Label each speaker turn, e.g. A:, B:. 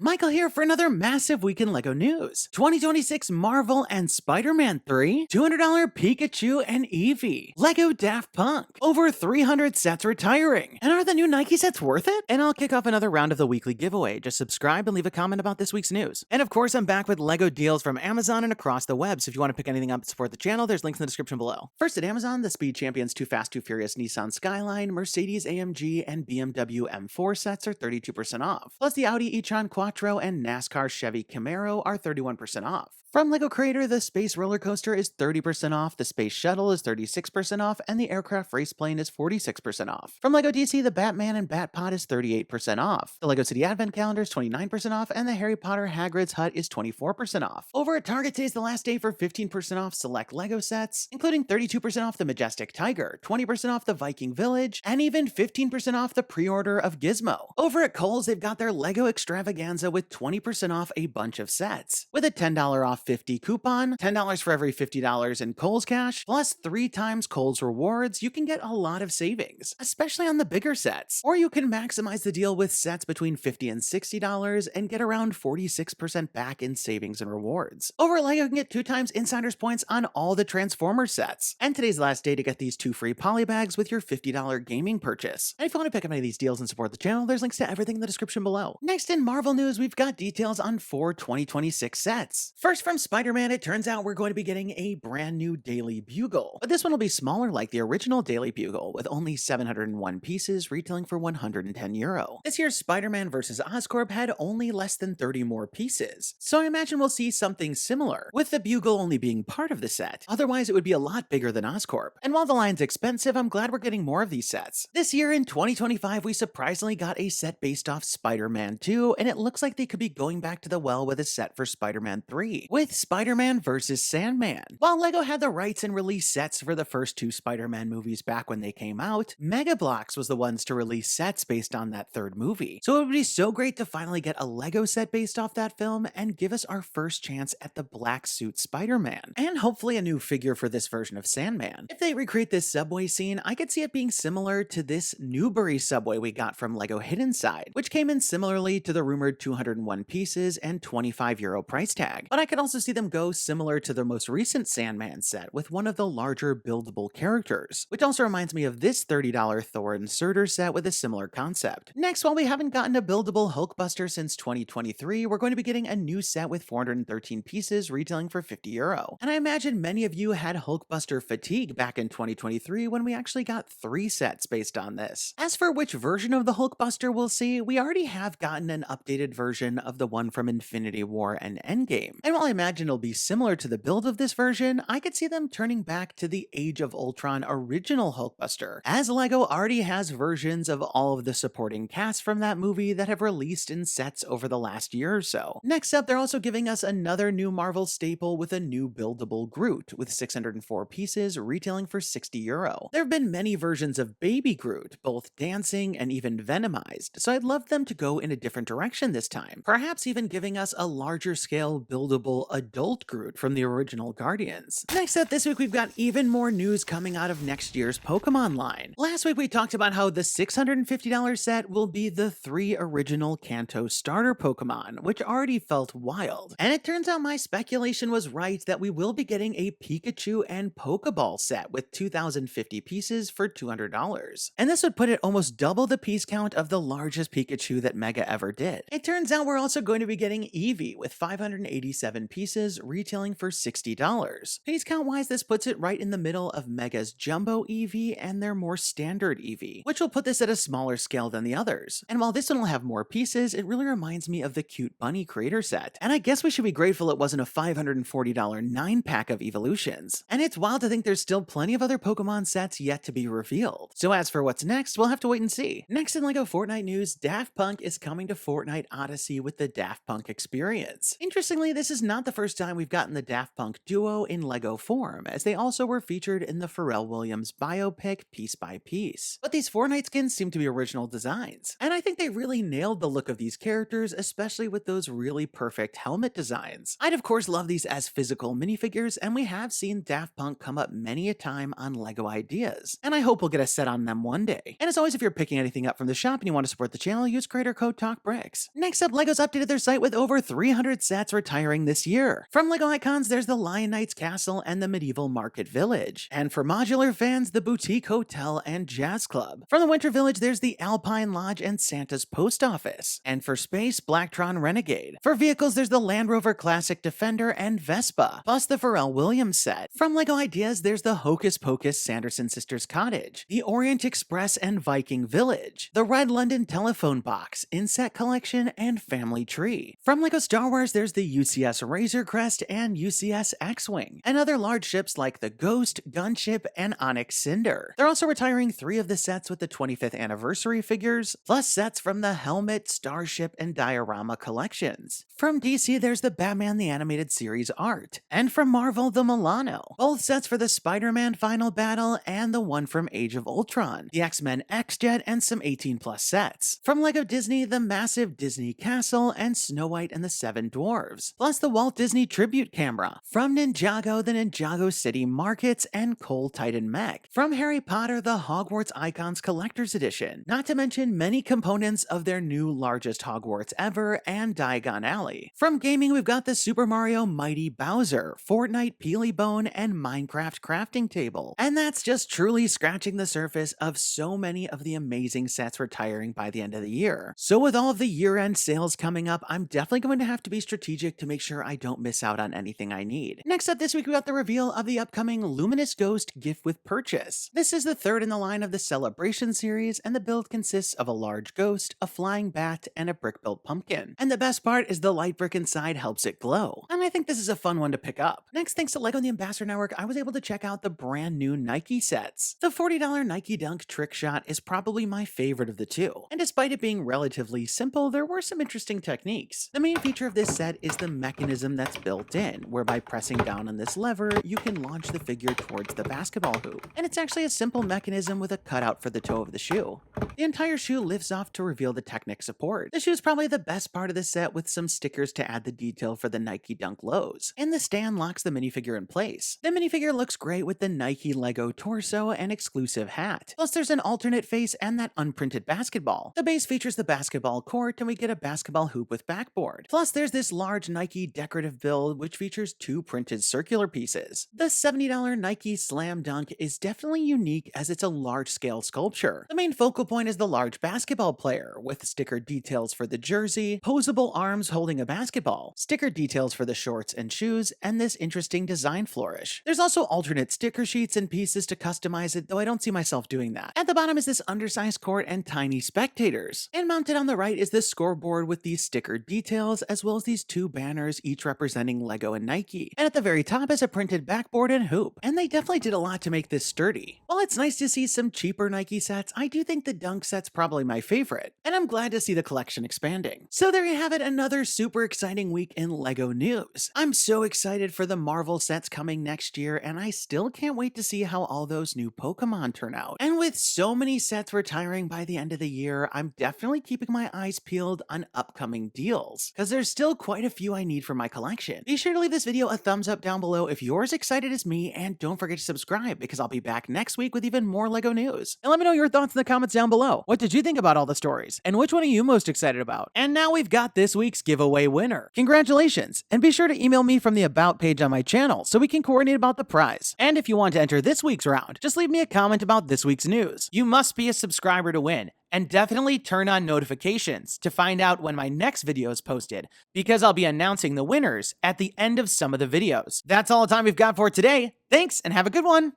A: Michael here for another massive week in LEGO news. 2026 Marvel and Spider-Man 3, $200 Pikachu and Eevee, LEGO Daft Punk, over 300 sets retiring. And are the new Nike sets worth it? And I'll kick off another round of the weekly giveaway. Just subscribe and leave a comment about this week's news. And of course, I'm back with LEGO deals from Amazon and across the web, so if you want to pick anything up to support the channel, there's links in the description below. First at Amazon, the Speed Champions Too Fast Too Furious Nissan Skyline, Mercedes AMG, and BMW M4 sets are 32% off. Plus the Audi e-tron Quattro and NASCAR Chevy Camaro are 31% off. From LEGO Creator, the Space Roller Coaster is 30% off, the Space Shuttle is 36% off, and the Aircraft Race Plane is 46% off. From LEGO DC, the Batman and Batpod is 38% off. The LEGO City Advent Calendar is 29% off, and the Harry Potter Hagrid's Hut is 24% off. Over at Target, today's the last day for 15% off select LEGO sets, including 32% off the Majestic Tiger, 20% off the Viking Village, and even 15% off the pre-order of Gizmo. Over at Kohl's, they've got their LEGO Extravaganza with 20% off a bunch of sets. With a $10 off 50 coupon, $10 for every $50 in Kohl's cash, plus 3 times Kohl's rewards, you can get a lot of savings, especially on the bigger sets. Or you can maximize the deal with sets between $50 and $60 and get around 46% back in savings and rewards. Over at LEGO, you can get 2 times Insider's points on all the Transformers sets. And today's the last day to get these 2 free polybags with your $50 gaming purchase. And if you want to pick up any of these deals and support the channel, there's links to everything in the description below. Next in Marvel news, we've got details on 4 2026 sets. First from Spider-Man, it turns out we're going to be getting a brand new Daily Bugle. But this one will be smaller like the original Daily Bugle, with only 701 pieces, retailing for €110. This year's Spider-Man vs. Oscorp had only less than 30 more pieces, so I imagine we'll see something similar, with the Bugle only being part of the set. Otherwise, it would be a lot bigger than Oscorp. And while the line's expensive, I'm glad we're getting more of these sets. This year in 2025, we surprisingly got a set based off Spider-Man 2, and it looks like they could be going back to the well with a set for Spider-Man 3, with Spider-Man vs. Sandman. While LEGO had the rights and release sets for the first 2 Spider-Man movies back when they came out, Mega Bloks was the ones to release sets based on that third movie. So it would be so great to finally get a LEGO set based off that film and give us our first chance at the black suit Spider-Man, and hopefully a new figure for this version of Sandman. If they recreate this subway scene, I could see it being similar to this Newbury subway we got from LEGO Hidden Side, which came in similarly to the rumored 201 pieces and €25 price tag. But I could also see them go similar to the most recent Sandman set with one of the larger buildable characters, which also reminds me of this $30 Thor Inserter set with a similar concept. Next, while we haven't gotten a buildable Hulkbuster since 2023, we're going to be getting a new set with 413 pieces retailing for €50. And I imagine many of you had Hulkbuster fatigue back in 2023 when we actually got 3 sets based on this. As for which version of the Hulkbuster we'll see, we already have gotten an updated version of the one from Infinity War and Endgame. And while I imagine it'll be similar to the build of this version, I could see them turning back to the Age of Ultron original Hulkbuster, as LEGO already has versions of all of the supporting cast from that movie that have released in sets over the last year or so. Next up, they're also giving us another new Marvel staple with a new buildable Groot, with 604 pieces retailing for €60. There have been many versions of Baby Groot, both dancing and even venomized, so I'd love them to go in a different direction this time, perhaps even giving us a larger scale buildable adult Groot from the original Guardians. Next up this week, we've got even more news coming out of next year's Pokémon line. Last week we talked about how the $650 set will be the 3 original Kanto starter Pokemon, which already felt wild. And it turns out my speculation was right that we will be getting a Pikachu and Pokéball set with 2,050 pieces for $200. And this would put it almost double the piece count of the largest Pikachu that Mega ever did. It turns out we're also going to be getting Eevee with 587 pieces retailing for $60. Piece count wise, this puts it right in the middle of Mega's Jumbo Eevee and their more standard Eevee, which will put this at a smaller scale than the others. And while this one will have more pieces, it really reminds me of the Cute Bunny Creator set. And I guess we should be grateful it wasn't a $540 9-pack of evolutions. And it's wild to think there's still plenty of other Pokemon sets yet to be revealed. So as for what's next, we'll have to wait and see. Next in LEGO Fortnite news, Daft Punk is coming to Fortnite Odyssey with the Daft Punk Experience. Interestingly, this is not the first time we've gotten the Daft Punk duo in LEGO form, as they also were featured in the Pharrell Williams biopic Piece by Piece. But these Fortnite skins seem to be original designs, and I think they really nailed the look of these characters, especially with those really perfect helmet designs. I'd of course love these as physical minifigures, and we have seen Daft Punk come up many a time on LEGO ideas, and I hope we'll get a set on them one day. And as always, if you're picking anything up from the shop and you want to support the channel, use creator code TalkBricks. Next Next up, LEGO's updated their site with over 300 sets retiring this year. From LEGO Icons, there's the Lion Knight's Castle and the Medieval Market Village. And for modular fans, the Boutique Hotel and Jazz Club. From the Winter Village, there's the Alpine Lodge and Santa's Post Office. And for space, Blacktron Renegade. For vehicles, there's the Land Rover Classic Defender and Vespa, plus the Pharrell Williams set. From LEGO Ideas, there's the Hocus Pocus Sanderson Sisters Cottage, the Orient Express and Viking Village, the Red London Telephone Box, Inset Collection, and Family Tree. From LEGO Star Wars, there's the UCS Razor Crest and UCS X-Wing, and other large ships like the Ghost, Gunship, and Onyx Cinder. They're also retiring 3 of the sets with the 25th anniversary figures, plus sets from the Helmet, Starship, and Diorama collections. From DC, there's the Batman the Animated Series art, and from Marvel, the Milano. Both sets for the Spider-Man Final Battle and the one from Age of Ultron, the X-Men X-Jet, and some 18+ sets. From LEGO Disney, the massive Disney Castle and Snow White and the Seven Dwarves, plus the Walt Disney Tribute Camera. From Ninjago, the Ninjago City Markets and Coal Titan Mech. From Harry Potter, the Hogwarts Icons Collector's Edition. Not to mention many components of their new largest Hogwarts ever and Diagon Alley. From gaming, we've got the Super Mario Mighty Bowser, Fortnite Peelybone, and Minecraft Crafting Table. And that's just truly scratching the surface of so many of the amazing sets retiring by the end of the year. So with all of the year-end sales coming up, I'm definitely going to have to be strategic to make sure I don't miss out on anything I need. Next up this week, we got the reveal of the upcoming Luminous Ghost gift with purchase. This is the third in the line of the Celebration series, and the build consists of a large ghost, a flying bat, and a brick-built pumpkin. And the best part is the light brick inside helps it glow. And I think this is a fun one to pick up. Next, thanks to LEGO and the Ambassador Network, I was able to check out the brand new Nike sets. The $40 Nike Dunk Trickshot is probably my favorite of the two. And despite it being relatively simple, there were some interesting techniques. The main feature of this set is the mechanism that's built in, where by pressing down on this lever, you can launch the figure towards the basketball hoop. And it's actually a simple mechanism with a cutout for the toe of the shoe. The entire shoe lifts off to reveal the Technic support. The shoe is probably the best part of the set, with some stickers to add the detail for the Nike Dunk lows. And the stand locks the minifigure in place. The minifigure looks great with the Nike Lego torso and exclusive hat. Plus there's an alternate face and that unprinted basketball. The base features the basketball court, and we get a basketball hoop with backboard. Plus there's this large Nike decorative build which features 2 printed circular pieces. The $70 Nike Slam Dunk is definitely unique as it's a large-scale sculpture. The main focal point is the large basketball player, with sticker details for the jersey, posable arms holding a basketball, sticker details for the shorts and shoes, and this interesting design flourish. There's also alternate sticker sheets and pieces to customize it, though I don't see myself doing that. At the bottom is this undersized court and tiny spectators. And mounted on the right is the scoreboard with these sticker details, as well as these 2 banners, each representing LEGO and Nike. And at the very top is a printed backboard and hoop. And they definitely did a lot to make this sturdy. While it's nice to see some cheaper Nike sets, I do think the Dunk set's probably my favorite. And I'm glad to see the collection expanding. So there you have it, another super exciting week in LEGO news. I'm so excited for the Marvel sets coming next year, and I still can't wait to see how all those new Pokemon turn out. And with so many sets retiring by the end of the year, I'm definitely keeping my eyes peeled on upcoming deals, because there's still quite a few I need for my collection. Be sure to leave this video a thumbs up down below if you're as excited as me, and don't forget to subscribe, because I'll be back next week with even more LEGO news. And let me know your thoughts in the comments down below. What did you think about all the stories? And which one are you most excited about? And now we've got this week's giveaway winner. Congratulations! And be sure to email me from the About page on my channel so we can coordinate about the prize. And if you want to enter this week's round, just leave me a comment about this week's news. You must be a subscriber to win. And definitely turn on notifications to find out when my next video is posted, because I'll be announcing the winners at the end of some of the videos. That's all the time we've got for today. Thanks, and have a good one!